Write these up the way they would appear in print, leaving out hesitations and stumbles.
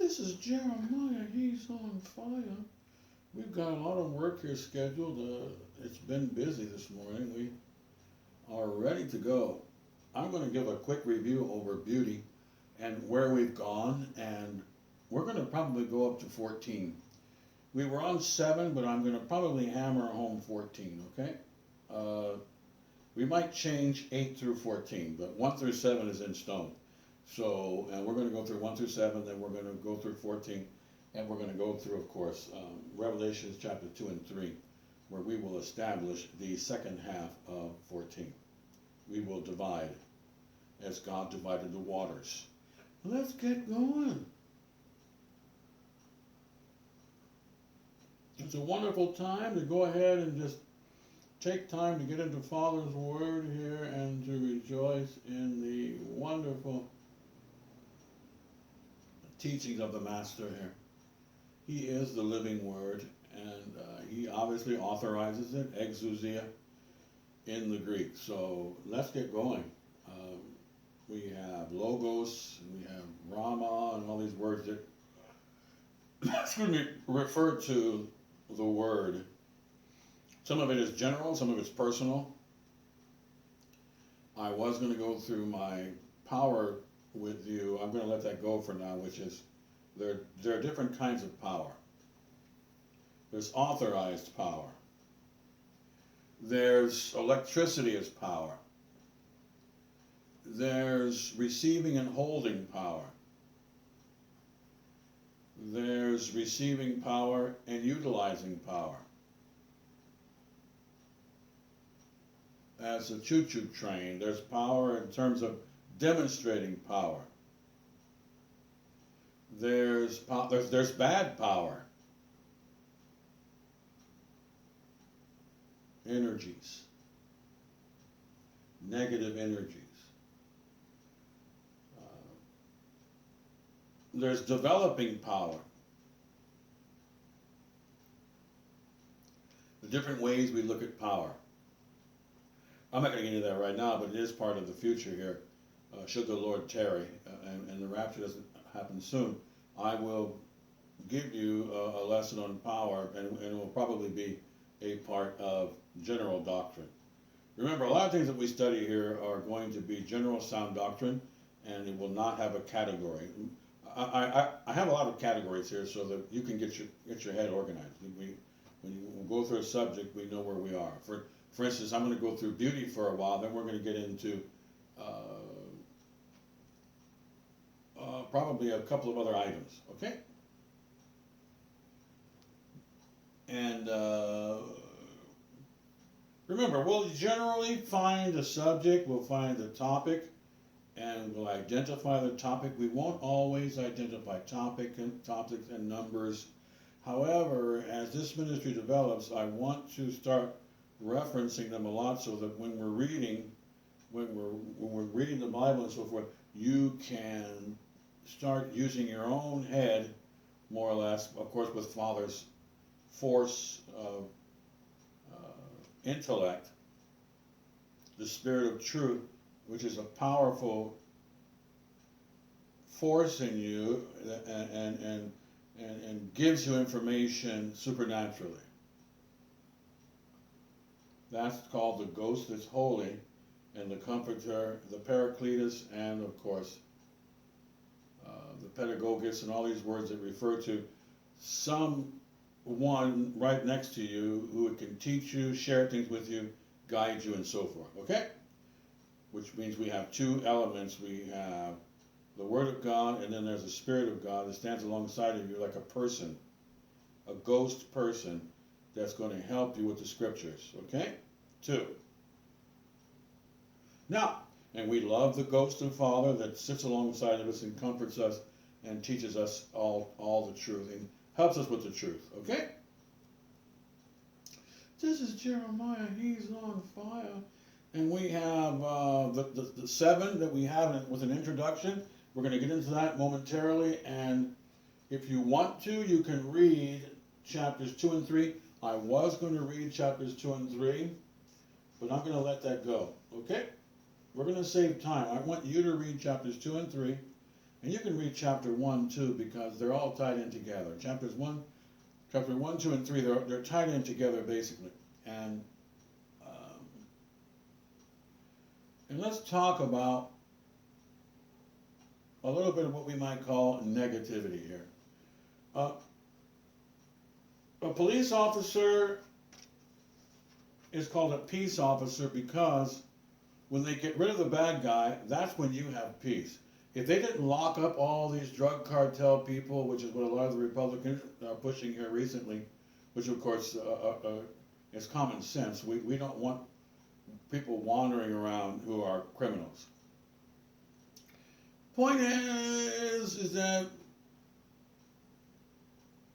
This is Jeremiah. He's on fire. We've got a lot of work here scheduled. It's been busy this morning. We are ready to go. I'm going to give a quick review over beauty and where we've gone, and we're going to probably go up to 14. We were on 7, but I'm going to probably hammer home 14, okay? Uh, we might change 8 through 14, but 1 through 7 is in stone. So, and we're going to go through 1 through 7, then we're going to go through 14, and we're going to go through, of course, Revelations chapter 2 and 3, where we will establish the second half of 14. We will divide as God divided the waters. Let's get going. It's a wonderful time to go ahead and just take time to get into Father's Word here and to rejoice in the wonderful teachings of the Master here. He is the living Word, and he obviously authorizes it, exousia, in the Greek. So let's get going. We have logos, and we have Rama, and all these words that excuse me, refer to the Word. Some of it is general, some of it's personal. I was going to go through my power with you. I'm going to let that go for now, which is there are different kinds of power. There's authorized power. There's electricity as power. There's receiving and holding power. There's receiving power and utilizing power. As a choo-choo train, there's power in terms of demonstrating power. There's bad power. Energies. Negative energies. There's developing power. The different ways we look at power. I'm not going to get into that right now, but it is part of the future here. Should the Lord tarry and the rapture doesn't happen soon, I will give you a lesson on power, and it will probably be a part of general doctrine. Remember, a lot of things that we study here are going to be general sound doctrine, and it will not have a category. I have a lot of categories here so that you can get your head organized. When you go through a subject, we know where we are. For instance, I'm going to go through beauty for a while, then we're going to get into probably a couple of other items, okay? And remember, we'll generally find a subject, we'll find a topic, and we'll identify the topic. We won't always identify topics and numbers. However, as this ministry develops, I want to start referencing them a lot so that when we're reading the Bible and so forth, you can start using your own head, more or less, of course, with Father's force of intellect, the Spirit of truth, which is a powerful force in you and gives you information supernaturally. That's called the Ghost that's holy, and the Comforter, the Paracletus, and of course the Pedagogus, and all these words that refer to someone right next to you who can teach you, share things with you, guide you, and so forth. Okay? Which means we have two elements. We have the Word of God, and then there's the Spirit of God that stands alongside of you like a person, a ghost person that's going to help you with the Scriptures. Okay? 2. Now, and we love the ghost of Father that sits alongside of us and comforts us and teaches us all the truth and helps us with the truth. Okay? This is Jeremiah. He's on fire. And we have the 7 that we have with an introduction. We're going to get into that momentarily. And if you want to, you can read chapters 2 and 3. I was going to read chapters 2 and 3, but I'm going to let that go. Okay? We're going to save time. I want you to read chapters 2 and 3. And you can read chapter 1 too, because they're all tied in together. Chapter 1, 2, and 3, they're tied in together basically. And um, and let's talk about a little bit of what we might call negativity here. Uh, a police officer is called a peace officer because when they get rid of the bad guy, that's when you have peace. If they didn't lock up all these drug cartel people, which is what a lot of the Republicans are pushing here recently, which of course is common sense. We don't want people wandering around who are criminals. Point is that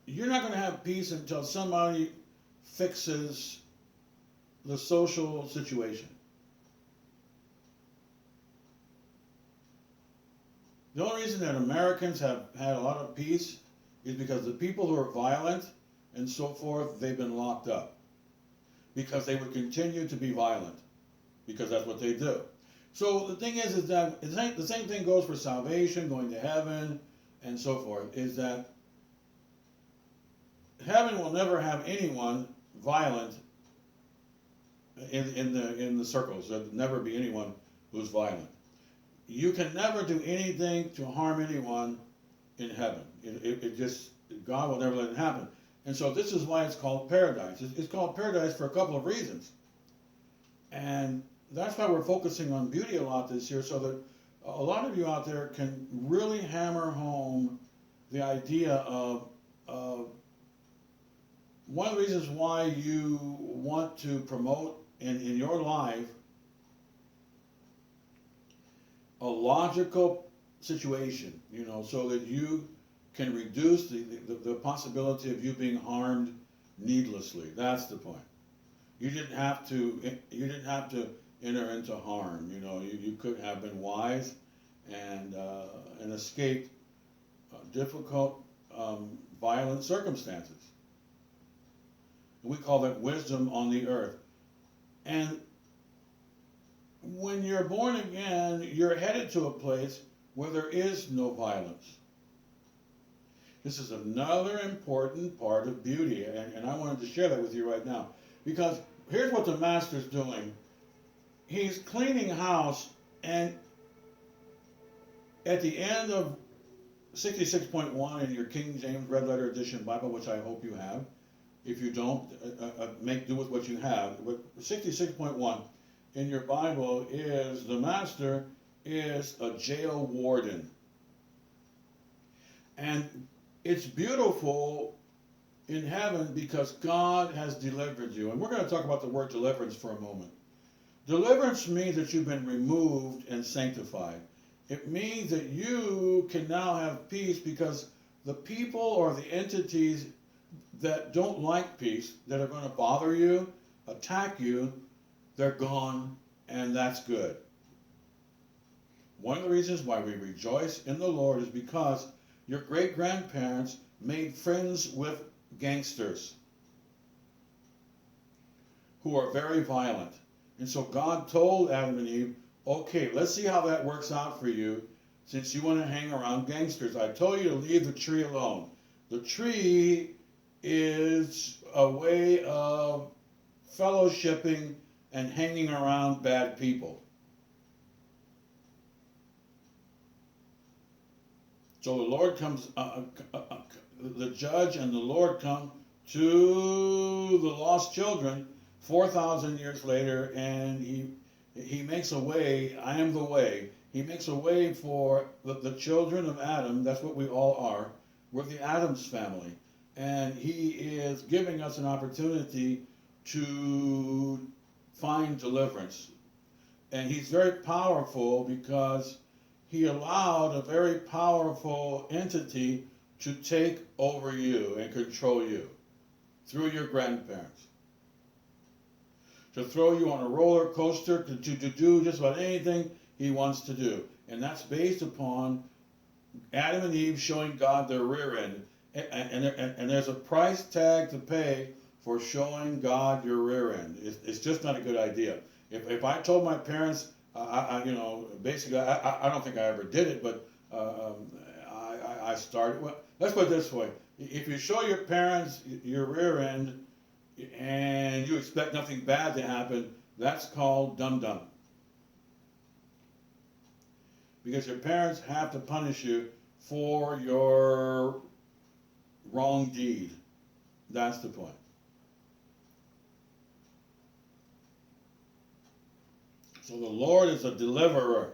you're not going to have peace until somebody fixes the social situation. The only reason that Americans have had a lot of peace is because the people who are violent and so forth, they've been locked up. Because they would continue to be violent. Because that's what they do. So the thing is that the same thing goes for salvation, going to heaven, and so forth, is that heaven will never have anyone violent in the circles. There'll never be anyone who's violent. You can never do anything to harm anyone in heaven. It just, God will never let it happen. And so this is why it's called paradise. It's called paradise for a couple of reasons. And that's why we're focusing on beauty a lot this year, so that a lot of you out there can really hammer home the idea of one of the reasons why you want to promote in your life a logical situation, so that you can reduce the possibility of you being harmed needlessly. That's the point. You didn't have to enter into harm. You could have been wise and escaped difficult, violent circumstances. We call that wisdom on the earth. And when you're born again, you're headed to a place where there is no violence. This is another important part of beauty, and I wanted to share that with you right now. Because here's what the Master's doing. He's cleaning house, and at the end of 66.1 in your King James Red Letter Edition Bible, which I hope you have, if you don't, make do with what you have. But 66.1 in your Bible is the Master is a jail warden. And it's beautiful in heaven because God has delivered you. And we're going to talk about the word deliverance for a moment. Deliverance means that you've been removed and sanctified. It means that you can now have peace because the people or the entities that don't like peace, that are going to bother you, attack you, they're gone, and that's good. One of the reasons why we rejoice in the Lord is because your great-grandparents made friends with gangsters who are very violent. And so God told Adam and Eve, okay, let's see how that works out for you since you want to hang around gangsters. I told you to leave the tree alone. The tree is a way of fellowshipping and hanging around bad people. So the Lord comes, the judge and the Lord come to the lost children 4,000 years later, and he makes a way. I am the way. He makes a way for the children of Adam. That's what we all are. We're the Adams family. And he is giving us an opportunity to find deliverance. And he's very powerful because he allowed a very powerful entity to take over you and control you through your grandparents. To throw you on a roller coaster, to do just about anything he wants to do. And that's based upon Adam and Eve showing God their rear end. And there's a price tag to pay for showing God your rear end. It's just not a good idea. If I told my parents, basically, I don't think I ever did it, but I started. Well, let's put it this way: if you show your parents your rear end and you expect nothing bad to happen, that's called dum-dum. Because your parents have to punish you for your wrong deed. That's the point. So the Lord is a deliverer.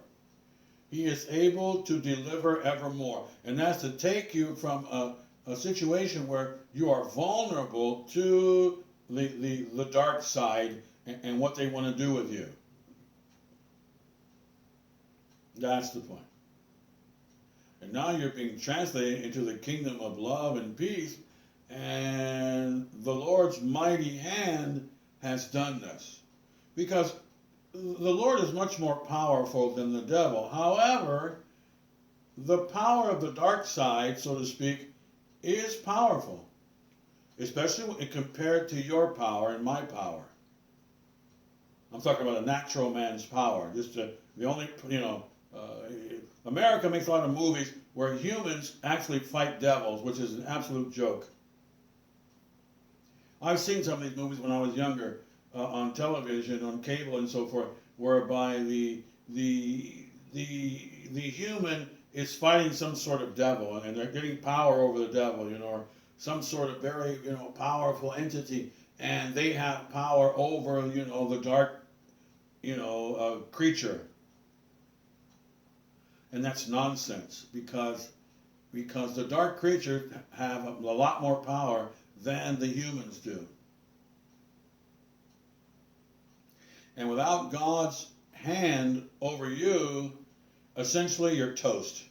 He is able to deliver evermore. And that's to take you from a situation where you are vulnerable to the dark side and what they want to do with you. That's the point. And now you're being translated into the kingdom of love and peace, and the Lord's mighty hand has done this. Because the Lord is much more powerful than the devil. However, the power of the dark side, so to speak, is powerful, especially when compared to your power and my power. I'm talking about a natural man's power. Just the only, America makes a lot of movies where humans actually fight devils, which is an absolute joke. I've seen some of these movies when I was younger on television, on cable, and so forth, whereby the human is fighting some sort of devil, and they're getting power over the devil, or some sort of very, powerful entity, and they have power over, the dark, creature. And that's nonsense, because the dark creatures have a lot more power than the humans do. And without God's hand over you, essentially you're toast.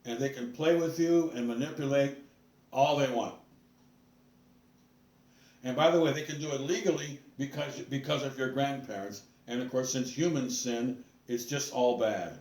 And they can play with you and manipulate all they want. And by the way, they can do it legally because of your grandparents. And of course, since humans sin, it's just all bad.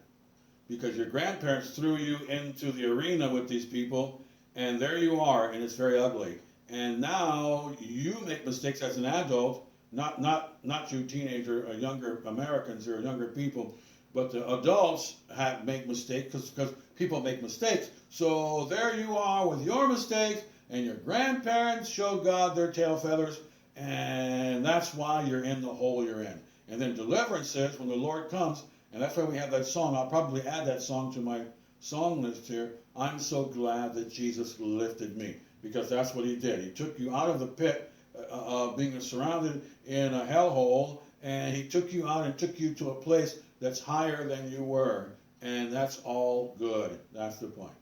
Because your grandparents threw you into the arena with these people, and there you are, and it's very ugly. And now you make mistakes as an adult, not you teenager or younger Americans or younger people, but the adults make mistakes because people make mistakes. So there you are with your mistakes, and your grandparents showed God their tail feathers, and that's why you're in the hole you're in. And then deliverance is when the Lord comes, and that's why we have that song. I'll probably add that song to my song list here. I'm so glad that Jesus lifted me, because that's what he did. He took you out of the pit of being surrounded in a hellhole, and he took you out and took you to a place that's higher than you were, and that's all good. That's the point.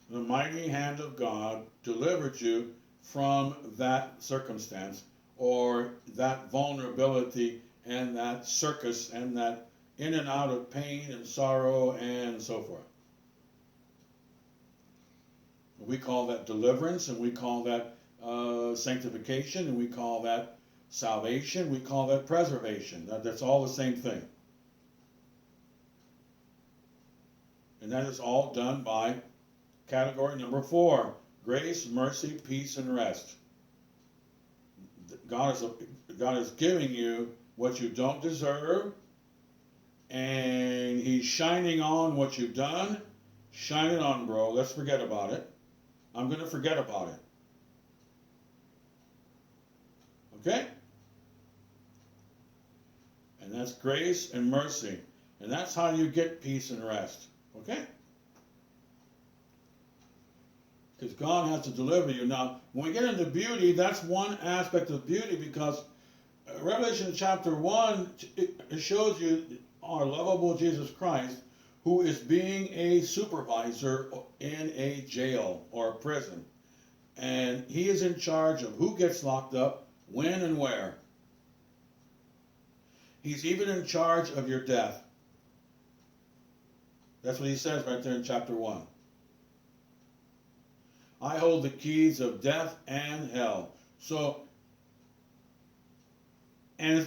The mighty hand of God delivered you from that circumstance or that vulnerability and that circus and that in and out of pain and sorrow and so forth. We call that deliverance, and we call that sanctification, and we call that salvation, we call that preservation. That's all the same thing. And that is all done by category number 4, grace, mercy, peace, and rest. God is giving you what you don't deserve, and he's shining on what you've done. Shine it on, bro. Let's forget about it. I'm going to forget about it. Okay? And that's grace and mercy. And that's how you get peace and rest. Okay? Because God has to deliver you. Now, when we get into beauty, that's one aspect of beauty, because Revelation chapter 1, it shows you our lovable Jesus Christ, who is being a supervisor in a jail or a prison. And he is in charge of who gets locked up, when and where. He's even in charge of your death. That's what he says right there in chapter 1. I hold the keys of death and hell. So, and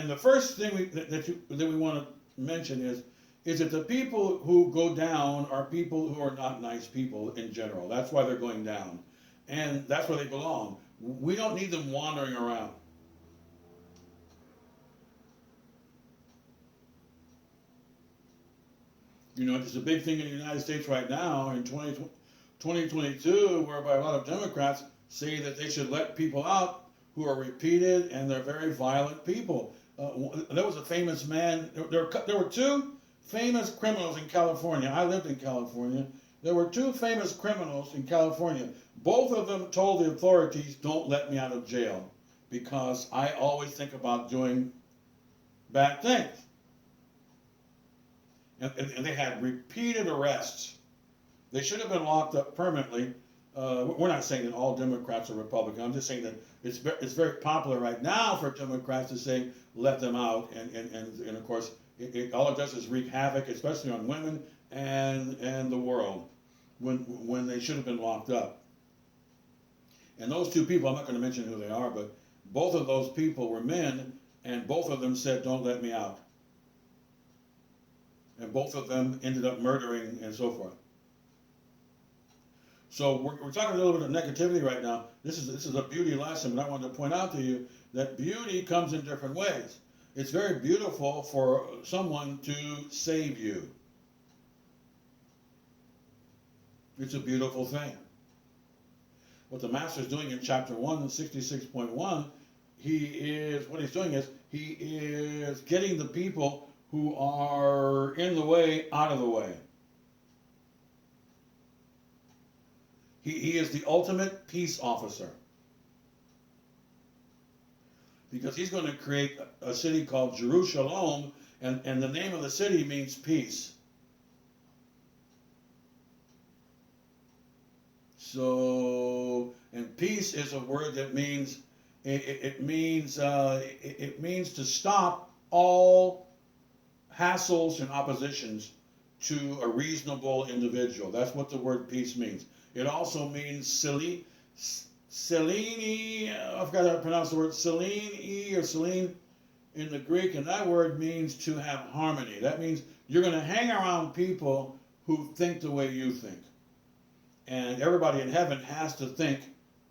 the first thing that we want to mention is that the people who go down are people who are not nice people in general. That's why they're going down. And that's where they belong. We don't need them wandering around. You know, there's a big thing in the United States right now in 2022 whereby a lot of Democrats say that they should let people out who are repeated and they're very violent people. There was a famous man, there were two famous criminals in California. I lived in California. There were two famous criminals in California. Both of them told the authorities, don't let me out of jail because I always think about doing bad things. And they had repeated arrests. They should have been locked up permanently. We're not saying that all Democrats are Republican. I'm just saying that it's very popular right now for Democrats to say, let them out. And of course, all it does is wreak havoc, especially on women and the world, when they should have been locked up. And those two people, I'm not going to mention who they are, but both of those people were men, and both of them said, don't let me out. And both of them ended up murdering and so forth. So we're talking a little bit of negativity right now. This is a beauty lesson, but I wanted to point out to you that beauty comes in different ways. It's very beautiful for someone to save you. It's a beautiful thing. What the Master's doing in chapter 1, 66.1, what he's doing is he is getting the people who are in the way out of the way. He is the ultimate peace officer. Because he's going to create a city called Jerusalem, and the name of the city means peace. So, and peace is a word that means, it means to stop all hassles and oppositions to a reasonable individual. That's what the word peace means. It also means Selene, I forgot how to pronounce the word, Selene or Selene in the Greek, and that word means to have harmony. That means you're going to hang around people who think the way you think. And everybody in heaven has to think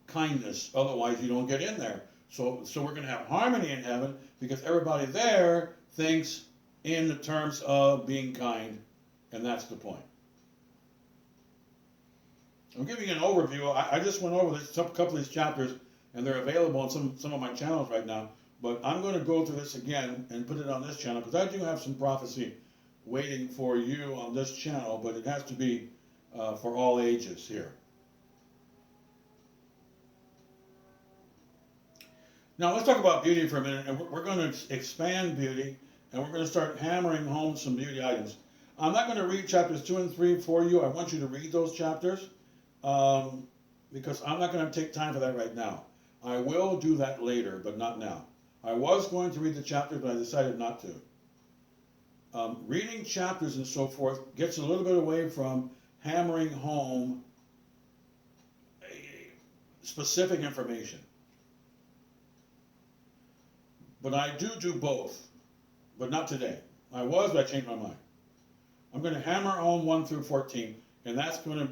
kindness, otherwise you don't get in there. So we're going to have harmony in heaven because everybody there thinks in the terms of being kind, and that's the point. I'm giving you an overview. I just went over this, a couple of these chapters, and they're available on some of my channels right now. But I'm going to go through this again and put it on this channel because I do have some prophecy waiting for you on this channel, but it has to be for all ages here. Now let's talk about beauty for a minute, and we're going to expand beauty, and we're going to start hammering home some beauty items. I'm not going to read chapters 2 and 3 for you. I want you to read those chapters because I'm not going to take time for that right now. I will do that later, but not now. I was going to read the chapters, but I decided not to. Reading chapters and so forth gets a little bit away from hammering home specific information. But I do both, but not today. I was, but I changed my mind. I'm going to hammer home 1 through 14, and that's going to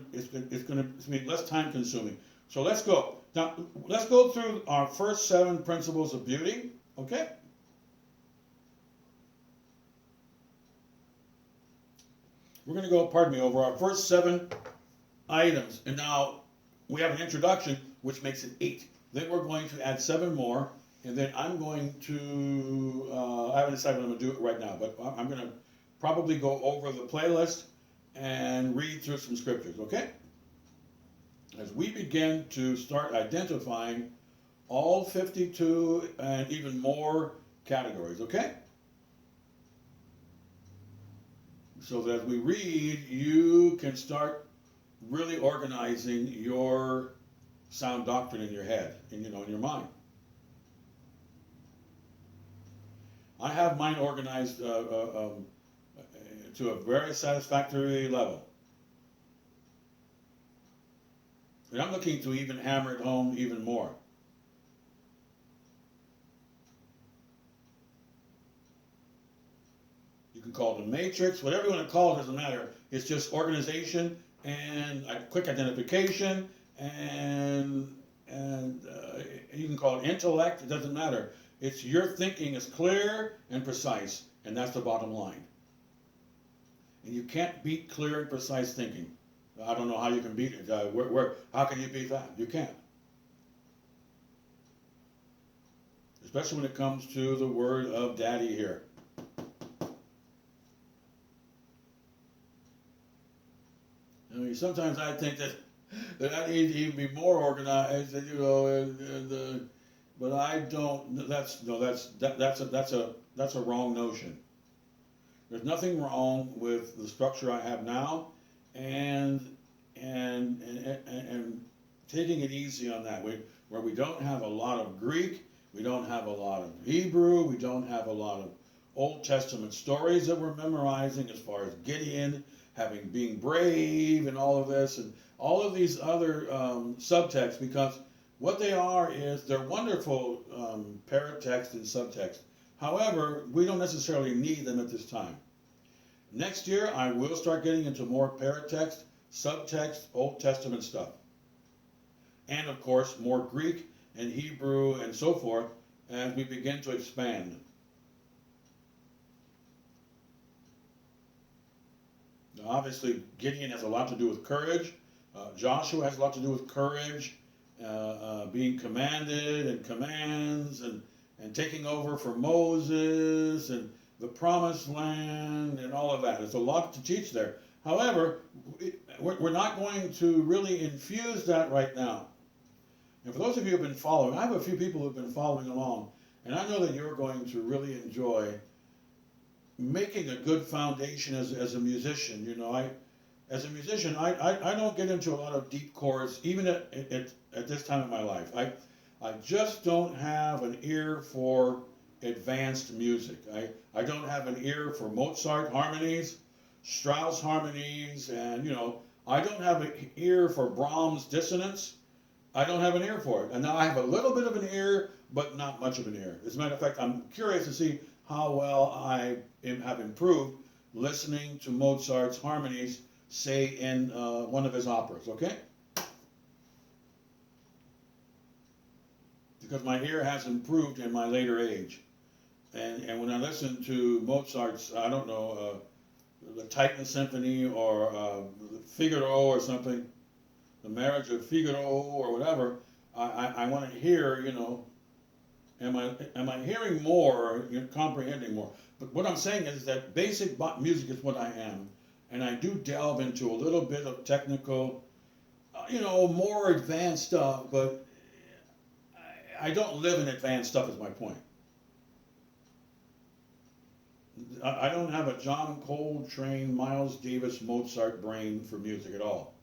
be less time consuming. So let's go. Now, let's go through our first 7 principles of beauty, okay? We're going to go, over our first 7 items. And now we have an introduction, which makes it 8. Then we're going to add 7 more, and then I'm going to, I haven't decided I'm going to do it right now, but I'm going to probably go over the playlist and read through some scriptures, okay? As we begin to start identifying all 52 and even more categories, okay? So that as we read, you can start really organizing your sound doctrine in your head and, in your mind. I have mine organized to a very satisfactory level. And I'm looking to even hammer it home even more. You can call it a matrix, whatever you want to call it, doesn't matter. It's just organization and quick identification, and you can call it intellect, it doesn't matter. It's your thinking is clear and precise, and that's the bottom line. And you can't beat clear and precise thinking. I don't know how you can beat it. How can you beat that? You can't. Especially when it comes to the word of Daddy here. I mean, sometimes I think that I need to even be more organized, but I don't. That's a wrong notion. There's nothing wrong with the structure I have now, and and taking it easy on that. Where we don't have a lot of Greek, we don't have a lot of Hebrew, we don't have a lot of Old Testament stories that we're memorizing as far as Gideon being brave and all of this and all of these other subtexts, because what they are is they're wonderful paratext and subtext. However, we don't necessarily need them at this time. Next year, I will start getting into more paratext, subtext, Old Testament stuff. And of course, more Greek and Hebrew and so forth as we begin to expand. Now, obviously, Gideon has a lot to do with courage. Joshua has a lot to do with courage, being commanded and commands and taking over for Moses and the promised land and all of that. There's a lot to teach there. However, we're not going to really infuse that right now. And for those of you who have been following, I have a few people who have been following along, and I know that you're going to really enjoy making a good foundation as a musician. As a musician, I don't get into a lot of deep chords, even at this time in my life. I just don't have an ear for advanced music. I don't have an ear for Mozart harmonies, Strauss harmonies, and I don't have an ear for Brahms dissonance. I don't have an ear for it. And now I have a little bit of an ear, but not much of an ear. As a matter of fact, I'm curious to see how well I have improved listening to Mozart's harmonies, say in one of his operas, okay? Because my ear has improved in my later age. And when I listen to Mozart's, I don't know, the Titan Symphony or Figaro or something, the Marriage of Figaro or whatever, I want to hear, am I hearing more, comprehending more? But what I'm saying is that basic music is what I am, and I do delve into a little bit of technical, more advanced stuff, but I don't live in advanced stuff is my point. I don't have a John Coltrane, Miles Davis, Mozart brain for music at all.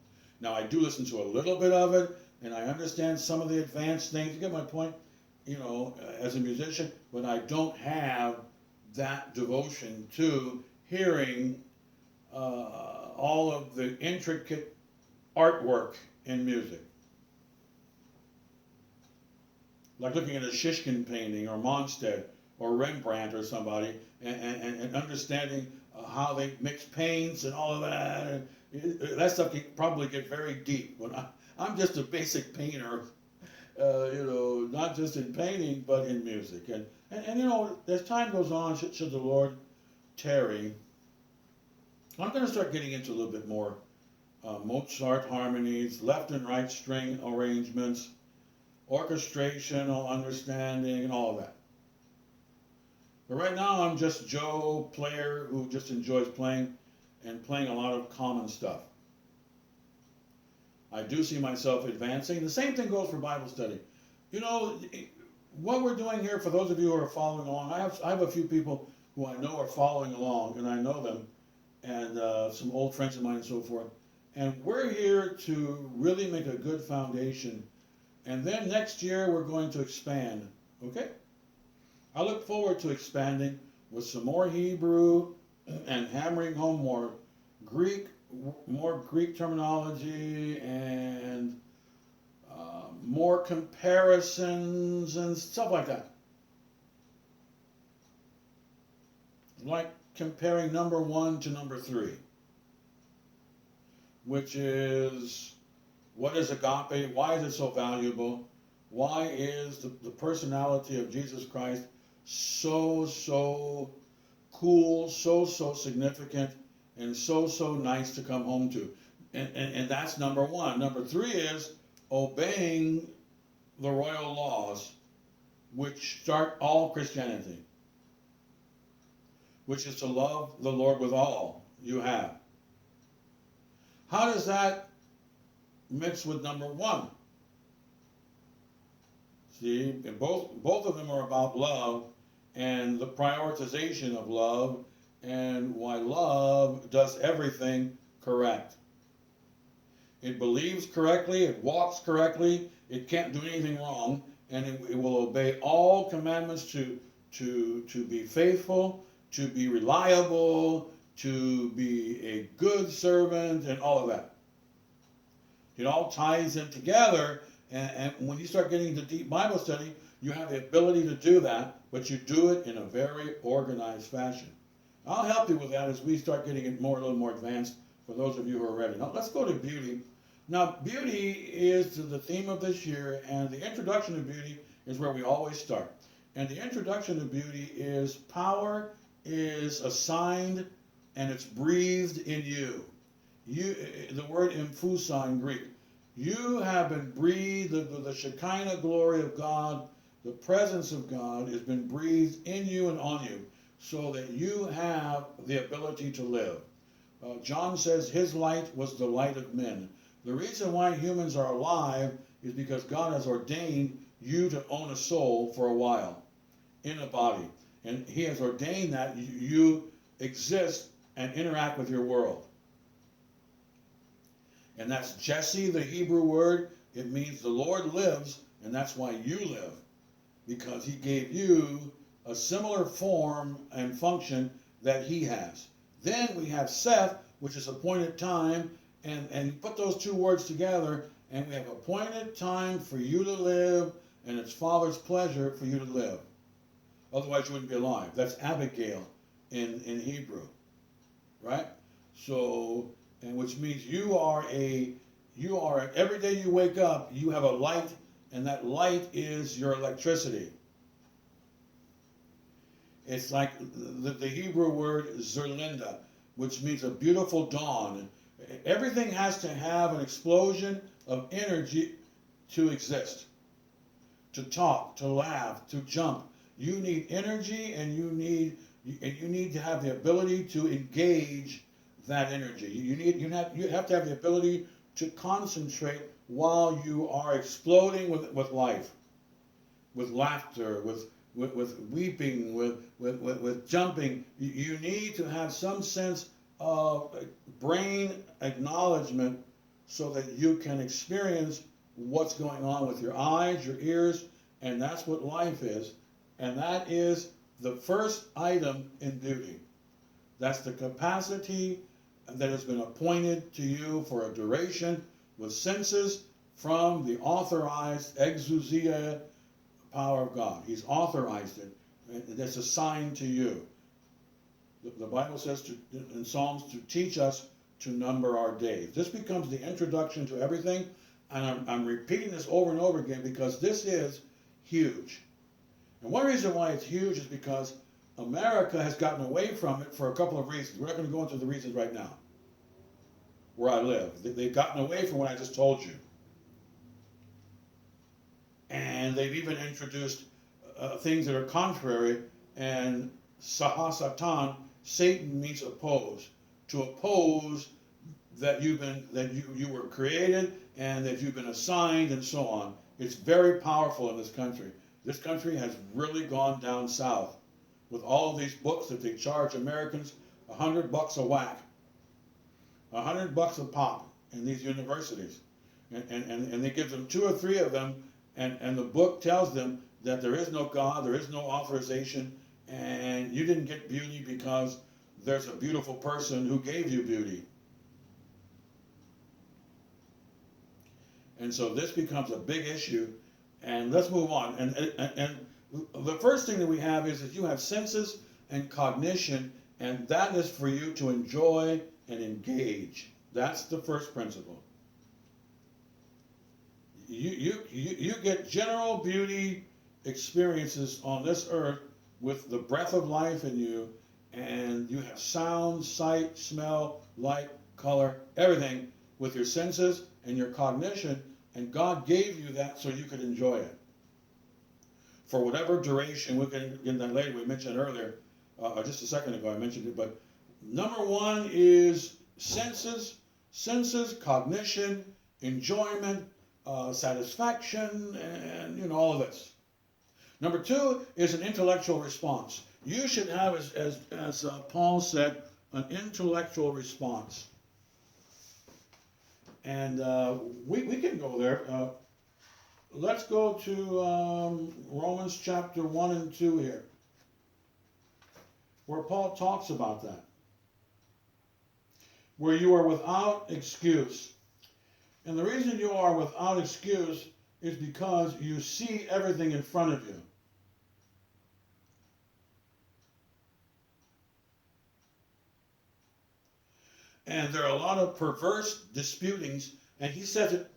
Now, I do listen to a little bit of it, and I understand some of the advanced things. You get my point? As a musician, but I don't have that devotion to hearing all of the intricate artwork in music. Like looking at a Shishkin painting or Mondstadt or Rembrandt or somebody and understanding how they mix paints and all of that. And that stuff can probably get very deep. When I'm just a basic painter, not just in painting, but in music. And as time goes on, should the Lord tarry, I'm going to start getting into a little bit more Mozart harmonies, left and right string arrangements, orchestration, understanding, and all of that. But right now, I'm just Joe, player who just enjoys playing and playing a lot of common stuff. I do see myself advancing. The same thing goes for Bible study. What we're doing here, for those of you who are following along, I have a few people who I know are following along, and I know them, and some old friends of mine and so forth. And we're here to really make a good foundation. And then next year, we're going to expand, okay? I look forward to expanding with some more Hebrew and hammering home more Greek terminology and more comparisons and stuff like that. Like comparing number 1 to number 3, which is, what is agape? Why is it so valuable? Why is the personality of Jesus Christ so cool, so significant, and so, so nice to come home to. And that's number one. Number three is obeying the royal laws, which start all Christianity, which is to love the Lord with all you have. How does that mix with number one? See, and both of them are about love and the prioritization of love and why love does everything correct. It believes correctly, it walks correctly, it can't do anything wrong, and it will obey all commandments to be faithful, to be reliable, to be a good servant, and all of that. It all ties in together, and when you start getting into deep Bible study, you have the ability to do that, but you do it in a very organized fashion. I'll help you with that as we start getting it a little more advanced for those of you who are ready. Now, let's go to beauty. Now, beauty is the theme of this year, and the introduction to beauty is where we always start. And the introduction to beauty is power is assigned and it's breathed in you. The word emphusa in Greek. You have been breathed, the Shekinah glory of God, the presence of God has been breathed in you and on you so that you have the ability to live. John says his light was the light of men. The reason why humans are alive is because God has ordained you to own a soul for a while in a body. And he has ordained that you exist and interact with your world. And that's Jesse, the Hebrew word. It means the Lord lives, and that's why you live. Because he gave you a similar form and function that he has. Then we have Seth, which is appointed time, and put those two words together, and we have appointed time for you to live, and it's Father's pleasure for you to live. Otherwise you wouldn't be alive. That's Abigail in Hebrew, right? So, and which means you are every day you wake up, you have a light, and that light is your electricity. It's like the Hebrew word zerlinda, which means a beautiful dawn. Everything has to have an explosion of energy to exist, to talk, to laugh, to jump. You need energy, and you need to have the ability to engage that energy. You have to have the ability to concentrate while you are exploding with life, with laughter, with weeping, with jumping. You need to have some sense of brain acknowledgement so that you can experience what's going on with your eyes, your ears, and that's what life is. And that is the first item in beauty. That's the capacity that has been appointed to you for a duration with senses from the authorized exousia power of God. He's authorized it. And that's assigned to you. The Bible says in Psalms to teach us to number our days. This becomes the introduction to everything. And I'm repeating this over and over again because this is huge. And one reason why it's huge is because America has gotten away from it for a couple of reasons. We're not going to go into the reasons right now, where I live. They've gotten away from what I just told you. And they've even introduced things that are contrary. And Satan, Satan means oppose. To oppose that you were created and that you've been assigned and so on. It's very powerful in this country. This country has really gone down south with all of these books that they charge Americans $100 a whack, $100 a pop in these universities. And they give them 2 or 3 of them, and the book tells them that there is no God, there is no authorization, and you didn't get beauty because there's a beautiful person who gave you beauty. And so this becomes a big issue. And let's move on. And the first thing that we have is that you have senses and cognition, and that is for you to enjoy and engage. That's the first principle. You get general beauty experiences on this earth with the breath of life in you, and you have sound, sight, smell, light, color, everything with your senses and your cognition, and God gave you that so you could enjoy it. For whatever duration, we can get that later, we mentioned earlier, just a second ago I mentioned it, but number one is senses, cognition, enjoyment, satisfaction, and all of this. Number two is an intellectual response. You should have, as Paul said, an intellectual response. And we can go there. Let's go to Romans chapter 1 and 2 here, where Paul talks about that. Where you are without excuse. And the reason you are without excuse is because you see everything in front of you. And there are a lot of perverse disputings, and he says it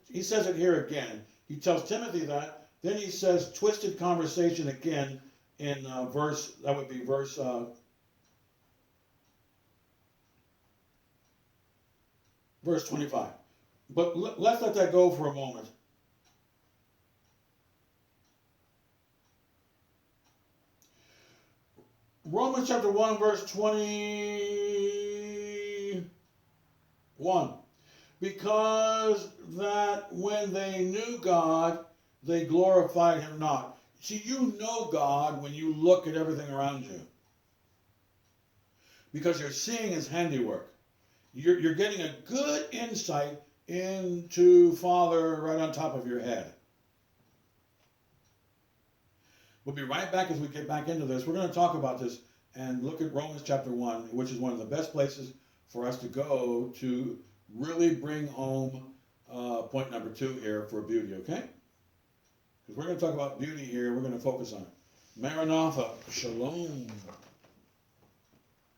here again. He tells Timothy that, then he says twisted conversation again in verse 25. But let's let that go for a moment. Romans chapter 1, verse 21. Because that when they knew God, they glorified him not. See, you know God when you look at everything around you. Because you're seeing his handiwork. You're getting a good insight into Father right on top of your head. We'll be right back as we get back into this. We're going to talk about this and look at Romans chapter 1, which is one of the best places for us to go to really bring home point number 2 here for beauty, okay? Because we're going to talk about beauty here. We're going to focus on it. Maranatha, shalom.